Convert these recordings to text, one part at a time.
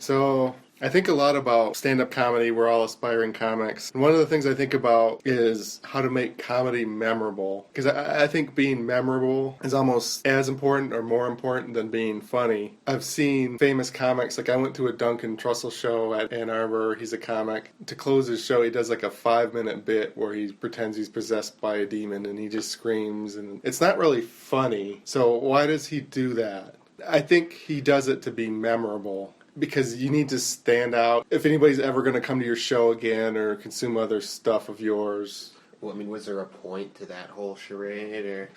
So I think a lot about stand-up comedy. We're all aspiring comics. And one of the things I think about is how to make comedy memorable. Because I think being memorable is almost as important or more important than being funny. I've seen famous comics, like I went to a Duncan Trussell show at Ann Arbor. He's a comic. To close his show, he does like a 5-minute bit where he pretends he's possessed by a demon and he just screams. And it's not really funny. So why does he do that? I think he does it to be memorable. Because you need to stand out. If anybody's ever going to come to your show again or consume other stuff of yours. Well, I mean, was there a point to that whole charade, or?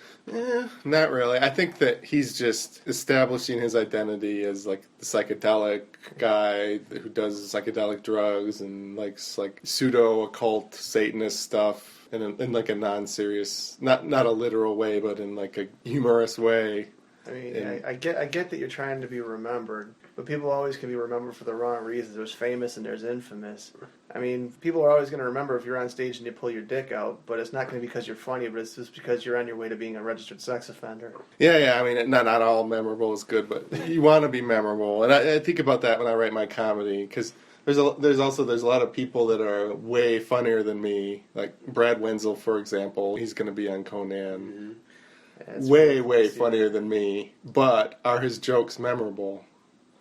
Not really. I think that he's just establishing his identity as like the psychedelic guy who does psychedelic drugs and likes like pseudo occult Satanist stuff in like a non-serious, not a literal way, but in like a humorous way. I mean, I get that you're trying to be remembered, but people always can be remembered for the wrong reasons. There's famous and there's infamous. I mean, people are always going to remember if you're on stage and you pull your dick out, but it's not going to be because you're funny, but it's just because you're on your way to being a registered sex offender. Yeah. I mean, not all memorable is good, but you want to be memorable, and I think about that when I write my comedy because. There's a lot of people that are way funnier than me, like Brad Wenzel, for example. He's going to be on Conan. Mm-hmm. Way funnier than me, but are his jokes memorable?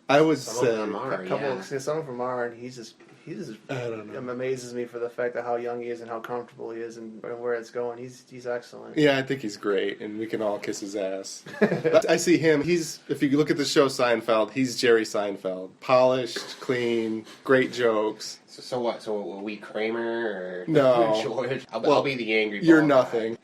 I would say some of them are, and he's just I don't know. Amazes me for the fact of how young he is and how comfortable he is and where it's going. He's excellent. Yeah, I think he's great, and we can all kiss his ass. I see him. If you look at the show Seinfeld, he's Jerry Seinfeld, polished, clean, great jokes. So what? So were we Kramer or no? George? I'll be the angry. You're nothing.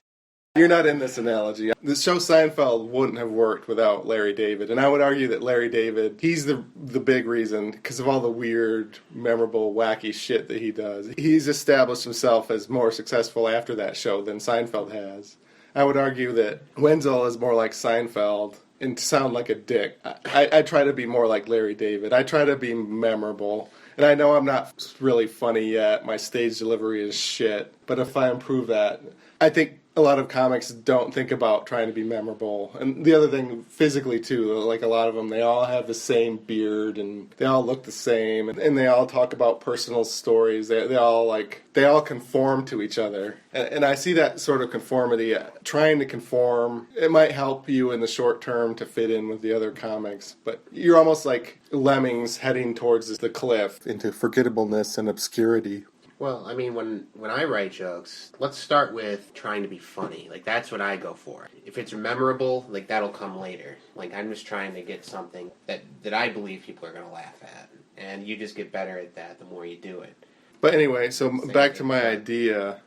You're not in this analogy. The show Seinfeld wouldn't have worked without Larry David. And I would argue that Larry David, he's the big reason because of all the weird, memorable, wacky shit that he does. He's established himself as more successful after that show than Seinfeld has. I would argue that Wenzel is more like Seinfeld. And to sound like a dick, I try to be more like Larry David. I try to be memorable. And I know I'm not really funny yet. My stage delivery is shit. But if I improve that, I think a lot of comics don't think about trying to be memorable. And the other thing, physically too, like a lot of them, they all have the same beard and they all look the same and they all talk about personal stories. They all conform to each other. And I see that sort of conformity, trying to conform. It might help you in the short term to fit in with the other comics, but you're almost like lemmings heading towards the cliff into forgettableness and obscurity. Well, I mean, when I write jokes, let's start with trying to be funny. Like, that's what I go for. If it's memorable, like, that'll come later. Like, I'm just trying to get something that I believe people are going to laugh at. And you just get better at that the more you do it. But anyway, so back to my idea.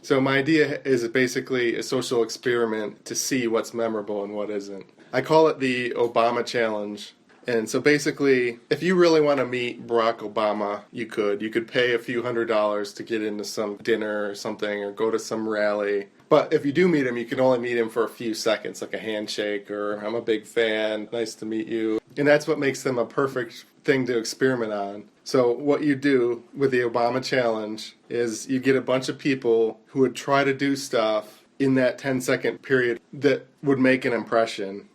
So my idea is basically a social experiment to see what's memorable and what isn't. I call it the Obama Challenge. And so basically, if you really want to meet Barack Obama, you could pay a few $100s to get into some dinner or something or go to some rally. But if you do meet him, you can only meet him for a few seconds, like a handshake or I'm a big fan, nice to meet you. And that's what makes them a perfect thing to experiment on. So what you do with the Obama Challenge is you get a bunch of people who would try to do stuff in that 10-second period that would make an impression.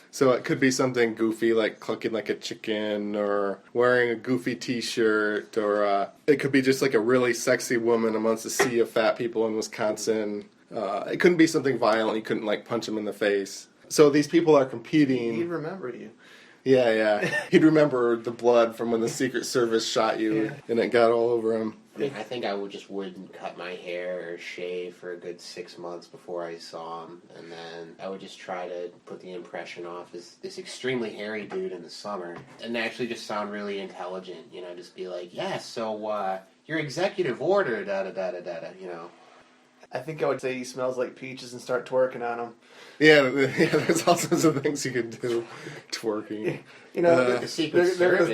So it could be something goofy like clucking like a chicken or wearing a goofy t-shirt or it could be just like a really sexy woman amongst a sea of fat people in Wisconsin. It couldn't be something violent. You couldn't like punch them in the face. So these people are competing. He'd remember you. Yeah. He'd remember the blood from when the Secret Service shot you and it got all over him. I mean, I think I wouldn't cut my hair or shave for a good 6 months before I saw him, and then I would just try to put the impression off as this extremely hairy dude in the summer, and actually just sound really intelligent, just be like, yeah, so, your executive order, da-da-da-da-da, I think I would say he smells like peaches and start twerking on him. Yeah, there's all sorts of things you could do, twerking. The Secret Service.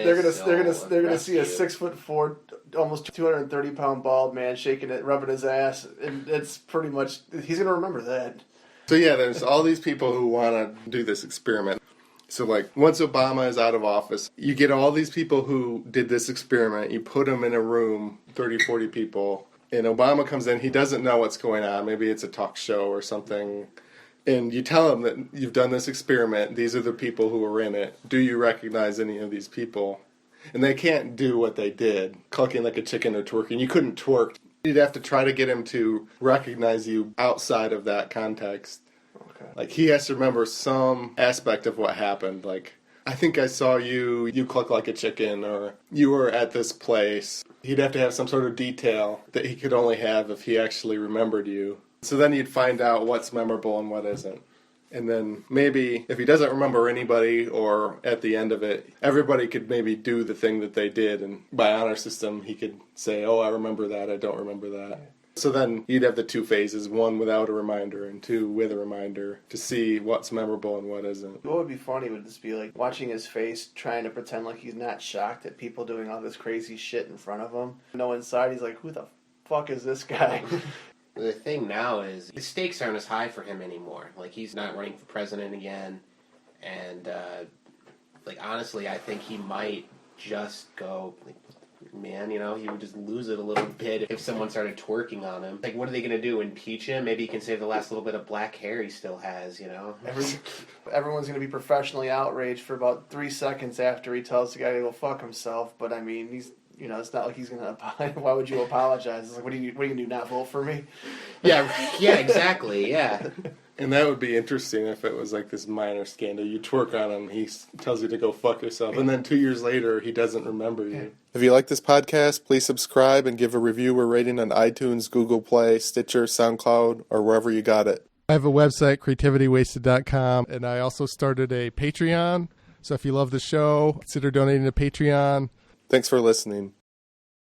They're gonna see a 6'4", almost 230-pound bald man shaking it, rubbing his ass, and it's pretty much he's gonna remember that. So yeah, there's all these people who want to do this experiment. So like once Obama is out of office, you get all these people who did this experiment. You put them in a room, 30, 40 people. And Obama comes in, he doesn't know what's going on. Maybe it's a talk show or something. And you tell him that you've done this experiment. These are the people who are in it. Do you recognize any of these people? And they can't do what they did, clucking like a chicken or twerking. You couldn't twerk. You'd have to try to get him to recognize you outside of that context. Okay. Like, he has to remember some aspect of what happened. Like, I think I saw you cluck like a chicken, or you were at this place. He'd have to have some sort of detail that he could only have if he actually remembered you. So then you'd find out what's memorable and what isn't. And then maybe if he doesn't remember anybody, or at the end of it, everybody could maybe do the thing that they did. And by honor system, he could say, oh, I remember that, I don't remember that. So then you'd have the two phases, one without a reminder and two with a reminder, to see what's memorable and what isn't. What would be funny would just be like watching his face, trying to pretend like he's not shocked at people doing all this crazy shit in front of him. No, inside he's like, who the fuck is this guy? The thing now is the stakes aren't as high for him anymore. Like, he's not running for president again, and like, honestly, I think he might just go, like, man, you know, he would just lose it a little bit if someone started twerking on him. Like, what are they going to do, impeach him? Maybe he can save the last little bit of black hair he still has, you know? Everyone's going to be professionally outraged for about 3 seconds after he tells the guy to go fuck himself, but I mean, he's... You know, it's not like he's going to apologize. Why would you apologize? It's like, what are you going to do, not vote for me? Yeah, exactly, yeah. And that would be interesting if it was like this minor scandal. You twerk on him, he tells you to go fuck yourself, and then 2 years later, he doesn't remember you. If you like this podcast, please subscribe and give a review or rating on iTunes, Google Play, Stitcher, SoundCloud, or wherever you got it. I have a website, creativitywasted.com, and I also started a Patreon. So if you love the show, consider donating to Patreon. Thanks for listening.